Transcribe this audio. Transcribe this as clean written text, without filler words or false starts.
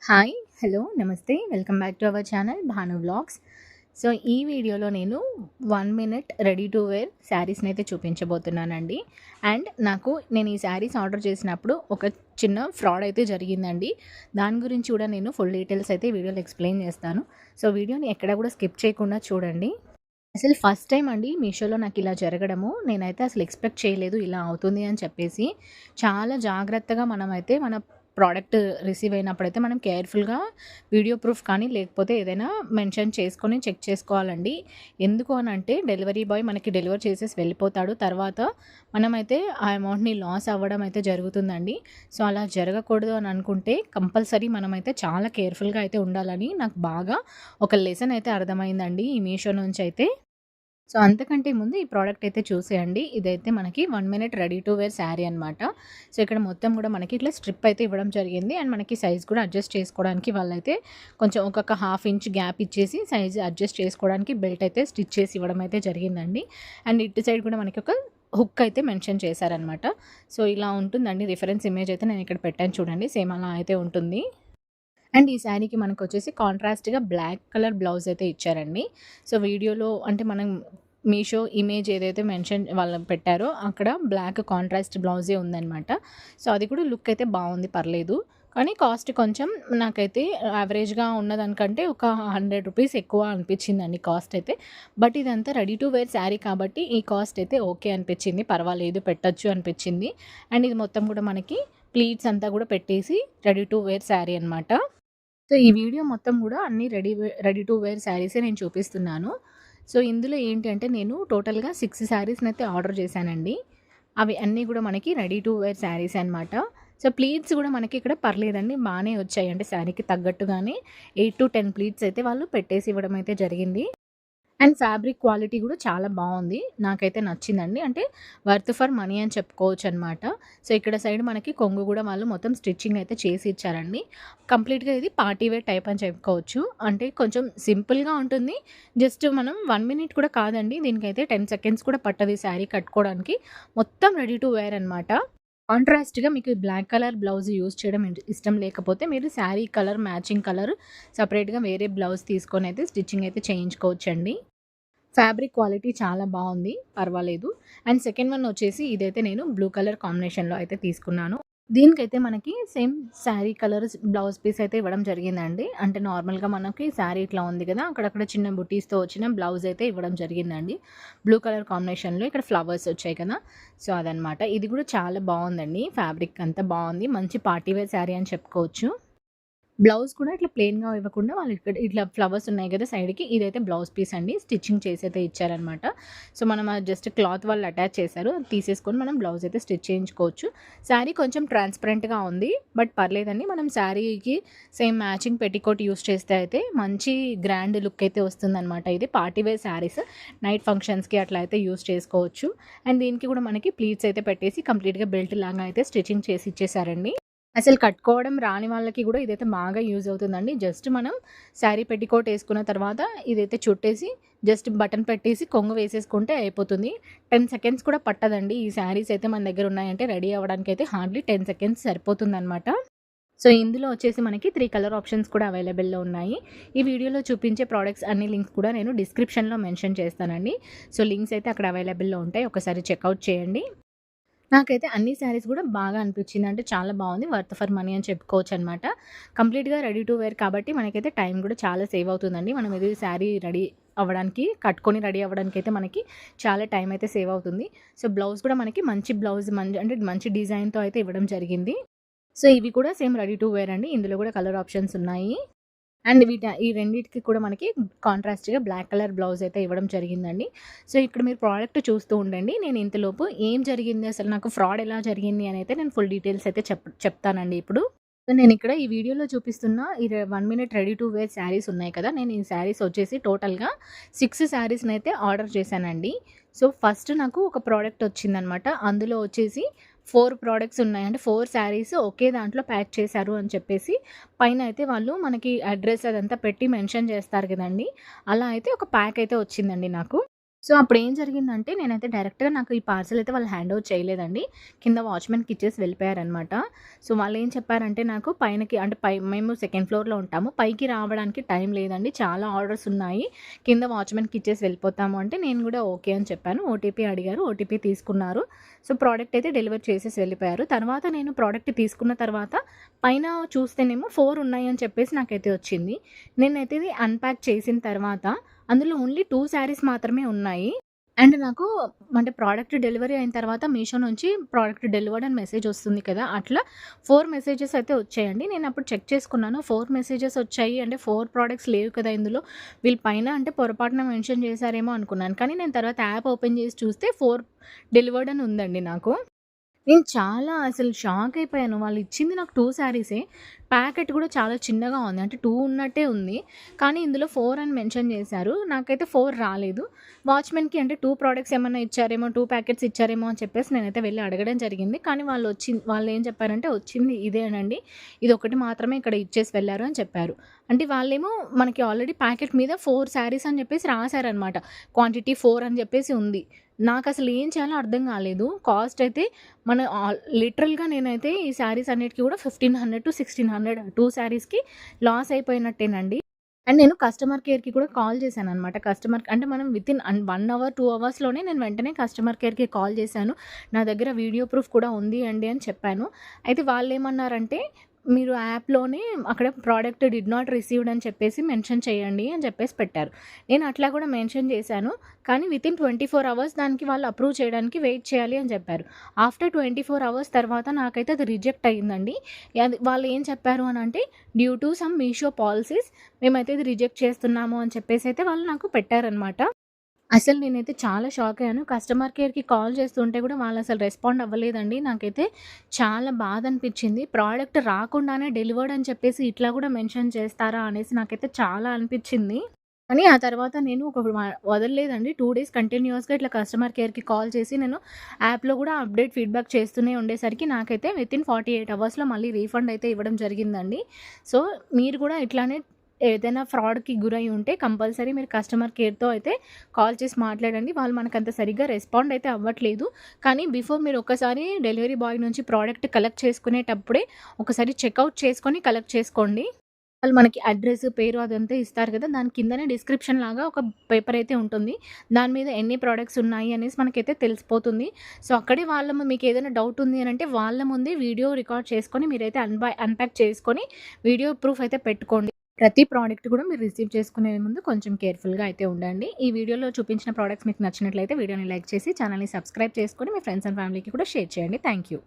Hi, hello, నమస్తే. Welcome back to our channel Bhanu vlogs. So, ఈ వీడియోలో నేను 1 మినిట్ రెడీ టు వేర్ శారీస్‌ని అయితే చూపించబోతున్నానండి. అండ్ నేను ఈ శారీస్ ఆర్డర్ చేసినప్పుడు ఒక చిన్న ఫ్రాడ్ అయితే జరిగిందండి. దాని గురించి కూడా నేను ఫుల్ డీటెయిల్స్ అయితే వీడియోలో ఎక్స్‌ప్లెయిన్ చేస్తాను. సో, వీడియోని ఎక్కడ కూడా స్కిప్ చేయకుండా చూడండి. అసలు ఫస్ట్ టైం అండి మీషోలో నాకు ఇలా జరగడము. నేనైతే అసలు ఎక్స్‌పెక్ట్ చేయలేదు ఇలా అవుతుంది అని చెప్పేసి. చాలా జాగ్రత్తగా మనమైతే మన ప్రోడక్ట్ రిసీవ్ అయినప్పుడైతే మనం కేర్‌ఫుల్‌గా వీడియో ప్రూఫ్ కానీ, లేకపోతే ఏదైనా మెన్షన్ చేసుకొని చెక్ చేసుకోవాలండి. ఎందుకు అనంటే డెలివరీ బాయ్ మనకి డెలివర్ చేసేసి వెళ్ళిపోతాడు. తర్వాత మనమైతే ఆ అమౌంట్‌ని లాస్ అవ్వడం అయితే జరుగుతుందండి. సో, అలా జరగకూడదు అని అనుకుంటే కంపల్సరీ మనమైతే చాలా కేర్‌ఫుల్‌గా అయితే ఉండాలని నాకు బాగా ఒక లెసన్ అయితే అర్థమైందండి ఈ మీషో నుంచైతే. సో, అంతకంటే ముందు ఈ ప్రోడక్ట్ అయితే చూసేయండి. ఇదైతే మనకి 1 minute ready to wear sari అనమాట. సో, ఇక్కడ మొత్తం కూడా మనకి ఇట్లా స్ట్రిప్ అయితే ఇవ్వడం జరిగింది. అండ్ మనకి సైజ్ కూడా అడ్జస్ట్ చేసుకోవడానికి వాళ్ళైతే కొంచెం ఒక్కొక్క హాఫ్ ఇంచ్ గ్యాప్ ఇచ్చేసి సైజ్ అడ్జస్ట్ చేసుకోవడానికి బెల్ట్ అయితే స్టిచ్ చేసి ఇవ్వడం అయితే జరిగిందండి. అండ్ ఇటు సైడ్ కూడా మనకి ఒక హుక్ అయితే మెన్షన్ చేశారనమాట. సో, ఇలా ఉంటుందండి. రిఫరెన్స్ ఇమేజ్ అయితే నేను ఇక్కడ పెట్టాను చూడండి. సేమ్ అలా అయితే ఉంటుంది. అండ్ ఈ శారీకి మనకొచ్చేసి కాంట్రాస్ట్‌గా బ్లాక్ కలర్ బ్లౌజ్ అయితే ఇచ్చారండి. సో, వీడియోలో అంటే మనం మీషో ఇమేజ్ ఏదైతే మెన్షన్ వాళ్ళు పెట్టారో అక్కడ బ్లాక్ కాంట్రాస్ట్ బ్లౌజే ఉందనమాట. సో, అది కూడా లుక్ అయితే బావుంది, పర్లేదు. కానీ కాస్ట్ కొంచెం నాకైతే యావరేజ్‌గా ఉన్నదానికంటే ఒక రూ. 100 ఎక్కువ అనిపించిందండి కాస్ట్ అయితే. బట్ ఇదంతా రెడీ టు వేర్ శారీ కాబట్టి ఈ కాస్ట్ అయితే ఓకే అనిపించింది. పర్వాలేదు, పెట్టొచ్చు అనిపించింది. అండ్ ఇది మొత్తం కూడా మనకి ప్లీట్స్ అంతా కూడా పెట్టేసి రెడీ టు వేర్ శారీ అనమాట. సో, ఈ వీడియో మొత్తం గూడా అన్నీ రెడీ టు వేర్ శారీసే నేను చూపిస్తున్నాను. సో, ఇందులో ఏంటి అంటే నేను టోటల్‌గా 6 శారీస్‌నైతే ఆర్డర్ చేశానండి. అవి అన్నీ గూడా మనకి రెడీ టు వేర్ శారీసే అనమాట. సో, ప్లీట్స్ గూడా మనకి ఇక్కడ పర్లేదండి, బానే వచ్చాయి. అంటే శారీకి తగ్గట్టుగానే 8-10 ప్లీట్స్ అయితే వాళ్ళు పెట్టేసి ఇవ్వడం అయితే జరిగింది. అండ్ ఫ్యాబ్రిక్ క్వాలిటీ కూడా చాలా బావుంది. నాకైతే నచ్చిందండి. అంటే వర్త్ ఫర్ మనీ అని చెప్పుకోవచ్చనమాట. సో, ఇక్కడ సైడ్ మనకి కొంగు కూడా వాళ్ళు మొత్తం స్టిచ్చింగ్ అయితే చేసి ఇచ్చారండి. కంప్లీట్‌గా ఇది పార్టీ వేర్ టైప్ అని చెప్పుకోవచ్చు. అంటే కొంచెం సింపుల్‌గా ఉంటుంది. జస్ట్ మనం 1 మినిట్ కూడా కాదండి. దీనికైతే 10 సెకండ్స్ కూడా పట్టదు ఈ శారీ కట్టుకోవడానికి. మొత్తం రెడీ టు వేర్ అనమాట. కాంట్రాస్ట్‌గా మీకు బ్లాక్ కలర్ బ్లౌజ్ యూజ్ చేయడం ఇష్టం లేకపోతే మీరు శారీ కలర్ మ్యాచింగ్ కలర్ సెపరేట్‌గా వేరే బ్లౌజ్ తీసుకొనైతే స్టిచ్చింగ్ అయితే చేయించుకోవచ్చండి. ఫ్యాబ్రిక్ క్వాలిటీ చాలా బావుంది, పర్వాలేదు. అండ్ సెకండ్ వన్ వచ్చేసి ఇదైతే నేను బ్లూ కలర్ కాంబినేషన్‌లో అయితే తీసుకున్నాను. దీనికైతే మనకి same sari colour blouse piece అయితే ఇవ్వడం జరిగిందండి. అంటే నార్మల్‌గా మనకి శారీ ఇట్లా ఉంది కదా! అక్కడక్కడ చిన్న బుటీస్‌తో వచ్చిన బ్లౌజ్ అయితే ఇవ్వడం జరిగిందండి. బ్లూ కలర్ కాంబినేషన్‌లో ఇక్కడ ఫ్లవర్స్ వచ్చాయి కదా! సో, అదనమాట. ఇది కూడా చాలా బావుందండి. ఫ్యాబ్రిక్ అంతా బావుంది. మంచి పార్టీ వేర్ శారీ అని చెప్పుకోవచ్చు. బ్లౌజ్ కూడా ఇట్లా ప్లెయిన్‌గా ఇవ్వకుండా వాళ్ళు ఇక్కడ ఇట్లా ఫ్లవర్స్ ఉన్నాయి కదా సైడ్‌కి, ఇదైతే బ్లౌజ్ పీస్ అండి. స్టిచ్చింగ్ చేసైతే ఇచ్చారనమాట. సో, మనం జస్ట్ క్లాత్ వాళ్ళు అటాచ్ చేశారు. అది తీసేసుకొని మనం బ్లౌజ్ అయితే స్టిచ్ చేయించుకోవచ్చు. శారీ కొంచెం ట్రాన్స్‌పరెంట్‌గా ఉంది. బట్ పర్లేదండి. మనం శారీకి సేమ్ మ్యాచింగ్ పెట్టికోట్ యూజ్ చేస్తే అయితే మంచి గ్రాండ్ లుక్ అయితే వస్తుందనమాట. ఇది పార్టీ వేర్ శారీస్ నైట్ ఫంక్షన్స్‌కి అట్లా అయితే యూజ్ చేసుకోవచ్చు. అండ్ దీనికి కూడా మనకి ప్లీట్స్ అయితే పెట్టేసి కంప్లీట్‌గా బెల్ట్ లాగా అయితే స్టిచ్చింగ్ చేసి ఇచ్చేసారండి. అసలు కట్టుకోవడం రాని వాళ్ళకి కూడా ఇదైతే బాగా యూజ్ అవుతుందండి. జస్ట్ మనం శారీ పెట్టికోట్ ఏసుకున్న తర్వాత ఇదైతే చుట్టేసి జస్ట్ బటన్ పెట్టేసి కొంగు వేసేసుకుంటే అయిపోతుంది. 10 సెకండ్స్ కూడా పట్టదండి. ఈ శారీస్ అయితే మన దగ్గర ఉన్నాయంటే రెడీ అవ్వడానికైతే హార్డ్‌లీ 10 సెకండ్స్ సరిపోతుందనమాట. సో, ఇందులో వచ్చేసి మనకి 3 కలర్ ఆప్షన్స్ కూడా అవైలబుల్‌లో ఉన్నాయి. ఈ వీడియోలో చూపించే ప్రొడక్ట్స్ అన్ని లింక్స్ కూడా నేను డిస్క్రిప్షన్‌లో మెన్షన్ చేస్తానండి. సో, లింక్స్ అయితే అక్కడ అవైలబుల్‌లో ఉంటాయి. ఒకసారి చెక్‌ఔట్ చేయండి. నాకైతే అన్ని శారీస్ కూడా బాగా అనిపించింది. అంటే చాలా బావుంది. వర్త్ ఫర్ మనీ అని చెప్పుకోవచ్చనమాట. కంప్లీట్‌గా రెడీ టు వేర్ కాబట్టి మనకైతే టైం కూడా చాలా సేవ్ అవుతుందండి. మనం ఇది శారీ రెడీ అవ్వడానికి, కట్టుకొని రెడీ అవ్వడానికైతే మనకి చాలా టైం అయితే సేవ్ అవుతుంది. సో, బ్లౌజ్ కూడా మనకి మంచి బ్లౌజ్ అంటే మంచి డిజైన్‌తో అయితే ఇవ్వడం జరిగింది. సో, ఇవి కూడా సేమ్ రెడీ టు వేర్ అండి. ఇందులో కూడా కలర్ ఆప్షన్స్ ఉన్నాయి. అండ్ ఈ రెండిటికి కూడా మనకి కాంట్రాస్ట్‌గా బ్లాక్ కలర్ బ్లౌజ్ అయితే ఇవ్వడం జరిగిందండి. సో, ఇక్కడ మీరు ప్రోడక్ట్ చూస్తూ ఉండండి. నేను ఇంతలోపు ఏం జరిగింది, అసలు నాకు ఫ్రాడ్ ఎలా జరిగింది అని అయితే నేను ఫుల్ డీటెయిల్స్ అయితే చెప్తానండి ఇప్పుడు. సో, నేనిక్కడ ఈ వీడియోలో చూపిస్తున్న ఈ 1 minute ready to wear saris ఉన్నాయి కదా! నేను ఈ శారీస్ వచ్చేసి టోటల్‌గా 6 శారీస్‌నైతే ఆర్డర్ చేశానండి. సో, ఫస్ట్ నాకు ఒక ప్రోడక్ట్ వచ్చిందనమాట. అందులో వచ్చేసి 4 ప్రొడక్ట్స్ ఉన్నాయి. అంటే 4 శారీస్ ఒకే దాంట్లో ప్యాక్ చేశారు అని చెప్పేసి పైన అయితే వాళ్ళు మనకి అడ్రెస్ అదంతా పెట్టి మెన్షన్ చేస్తారు కదండీ! అలా అయితే ఒక ప్యాక్ అయితే వచ్చిందండి నాకు. సో, అప్పుడేం జరిగిందంటే, నేనైతే డైరెక్ట్‌గా నాకు ఈ పార్సెల్ అయితే వాళ్ళు హ్యాండ్ ఓవర్ చేయలేదండి. కింద వాచ్‌మెన్‌కి ఇచ్చేసి వెళ్ళిపోయారనమాట. సో, వాళ్ళేం చెప్పారంటే నాకు పైనకి అంటే మేము సెకండ్ ఫ్లోర్‌లో ఉంటాము. పైకి రావడానికి టైం లేదండి. చాలా ఆర్డర్స్ ఉన్నాయి. కింద వాచ్‌మెన్‌కి ఇచ్చేసి వెళ్ళిపోతాము అంటే, నేను గూడా ఓకే అని చెప్పాను. ఓటీపీ అడిగారు. ఓటీపీ తీసుకున్నారు. సో, ప్రోడక్ట్ అయితే డెలివర్ చేసేసి వెళ్ళిపోయారు. తర్వాత నేను ప్రోడక్ట్ తీసుకున్న తర్వాత పైన చూస్తేనేమో 4 ఉన్నాయని చెప్పేసి నాకైతే వచ్చింది. నేనైతే ఇది అన్‌ప్యాక్ చేసిన తర్వాత అందులో ఓన్లీ 2 శారీస్ మాత్రమే ఉన్నాయి. అండ్ నాకు అంటే ప్రోడక్ట్ డెలివరీ అయిన తర్వాత మీషో నుంచి ప్రోడక్ట్ డెలివర్డ్ అని మెసేజ్ వస్తుంది కదా! అట్లా 4 మెసేజెస్ అయితే వచ్చాయండి. నేనప్పుడు చెక్ చేసుకున్నాను. 4 మెసేజెస్ వచ్చాయి అంటే 4 ప్రొడక్ట్స్ లేవు కదా! ఇందులో. వీళ్ళు పైన అంటే పొరపాటున మెన్షన్ చేశారేమో అనుకున్నాను. కానీ నేను తర్వాత యాప్ ఓపెన్ చేసి చూస్తే 4 డెలివర్డ్ అని ఉందండి నాకు. నేను చాలా అసలు షాక్ అయిపోయాను. వాళ్ళిచ్చింది నాకు 2 శారీసే. ప్యాకెట్ కూడా చాలా చిన్నగా ఉంది. అంటే 2 ఉన్నట్టే ఉంది. కానీ ఇందులో 4 అని మెన్షన్ చేశారు. నాకైతే 4 రాలేదు. వాచ్‌మెన్‌కి అంటే 2 ప్రొడక్ట్స్ ఏమన్నా ఇచ్చారేమో, 2 ప్యాకెట్స్ ఇచ్చారేమో అని చెప్పేసి నేనైతే వెళ్లి అడగడం జరిగింది. కానీ వాళ్ళేం చెప్పారంటే వచ్చింది ఇదేనండి. ఇదొకటి మాత్రమే ఇక్కడ ఇచ్చేసి వెళ్లారు అని చెప్పారు. అంటే వాళ్ళేమో మనకి ఆల్రెడీ ప్యాకెట్ మీద 4 శారీస్ అని చెప్పేసి రాసారనమాట. క్వాంటిటీ 4 అని చెప్పేసి ఉంది. నాకసలు ఏం చేయాలో అర్థం కాలేదు. కాస్ట్ అయితే మన లిటరల్‌గా నేనైతే ఈ శారీస్ అన్నిటికి కూడా 1500-1600 2 శారీస్‌కి లాస్ అయిపోయినట్టేనండి. అండ్ నేను కస్టమర్ కేర్‌కి కూడా కాల్ చేశాననమాట. అంటే మనం వితిన్ 1 అవర్, 2 అవర్స్‌లోనే నేను వెంటనే కస్టమర్ కేర్‌కి కాల్ చేశాను. నా దగ్గర వీడియో ప్రూఫ్ కూడా ఉంది అండి అని చెప్పాను. అయితే వాళ్ళేమన్నారంటే, మీరు యాప్‌లోనే అక్కడ ప్రోడక్ట్ డిడ్ నాట్ రిసీవ్డ్ అని చెప్పేసి మెన్షన్ చేయండి అని చెప్పేసి పెట్టారు. నేను అట్లా కూడా మెన్షన్ చేశాను. కానీ వితిన్ 24 అవర్స్ దానికి వాళ్ళు అప్రూవ్ చేయడానికి వెయిట్ చేయాలి అని చెప్పారు. ఆఫ్టర్ 24 అవర్స్ తర్వాత నాకైతే అది రిజెక్ట్ అయిందండి. అది వాళ్ళు ఏం చెప్పారు అనంటే, due to some Meesho policies మేమైతే ఇది రిజెక్ట్ చేస్తున్నాము అని చెప్పేసి అయితే వాళ్ళు నాకు పెట్టారనమాట. అసలు నేనైతే చాలా షాక్ అయ్యాను. కస్టమర్ కేర్‌కి కాల్ చేస్తుంటే కూడా వాళ్ళసలు రెస్పాండ్ అవ్వలేదండి. నాకైతే చాలా బాధ అనిపిచ్చింది. ప్రోడక్ట్ రాకుండానే డెలివర్డ్ అని చెప్పేసి ఇట్లా కూడా మెన్షన్ చేస్తారా అనేసి నాకైతే చాలా అనిపిచ్చింది. కానీ ఆ తర్వాత నేను వదలలేదండి. 2 డేస్ కంటిన్యూయస్‌గా ఇట్లా కస్టమర్ కేర్‌కి కాల్ చేసి నేను యాప్‌లో కూడా అప్డేట్ ఫీడ్‌బ్యాక్ చేస్తూనే ఉండేసరికి నాకైతే వితిన్ 48 అవర్స్‌లో మళ్ళీ రీఫండ్ అయితే ఇవ్వడం జరిగిందండి. సో, మీరు కూడా ఇట్లానే ఏదైనా ఫ్రాడ్‌కి గురై ఉంటే కంపల్సరీ మీరు కస్టమర్ కేర్‌తో అయితే కాల్ చేసి మాట్లాడండి. వాళ్ళు మనకంత సరిగ్గా రెస్పాండ్ అయితే అవ్వట్లేదు. కానీ బిఫోర్ మీరు ఒక్కసారి డెలివరీ బాయ్ నుంచి ప్రోడక్ట్ కలెక్ట్ చేసుకునేటప్పుడే ఒకసారి చెక్‌ఔట్ చేసుకొని కలెక్ట్ చేసుకోండి. వాళ్ళు మనకి అడ్రెస్, పేరు అదంతా ఇస్తారు కదా! దాని కిందనే డిస్క్రిప్షన్ లాగా ఒక పేపర్ అయితే ఉంటుంది. దాని మీద ఎన్ని ప్రొడక్ట్స్ ఉన్నాయి అనేసి మనకైతే తెలిసిపోతుంది. సో, అక్కడే మీకేదైనా డౌట్ ఉంది అనంటే వాళ్ళ ముందే వీడియో రికార్డ్ చేసుకొని మీరైతే అన్‌ప్యాక్ చేసుకొని వీడియో ప్రూఫ్ అయితే పెట్టుకోండి. ప్రతి ప్రోడక్ట్ కూడా మీరు రిసీవ్ చేసుకునే ముందు కొంచెం కేర్‌ఫుల్‌గా అయితే ఉండండి. ఈ వీడియోలో చూపించిన ప్రొడక్ట్స్ మీకు నచ్చినట్లయితే వీడియోని లైక్ చేసి ఛానెల్‌ని సబ్స్క్రైబ్ చేసుకొని మీ ఫ్రెండ్స్ అండ్ ఫ్యామిలీకి కూడా షేర్ చేయండి. Thank you.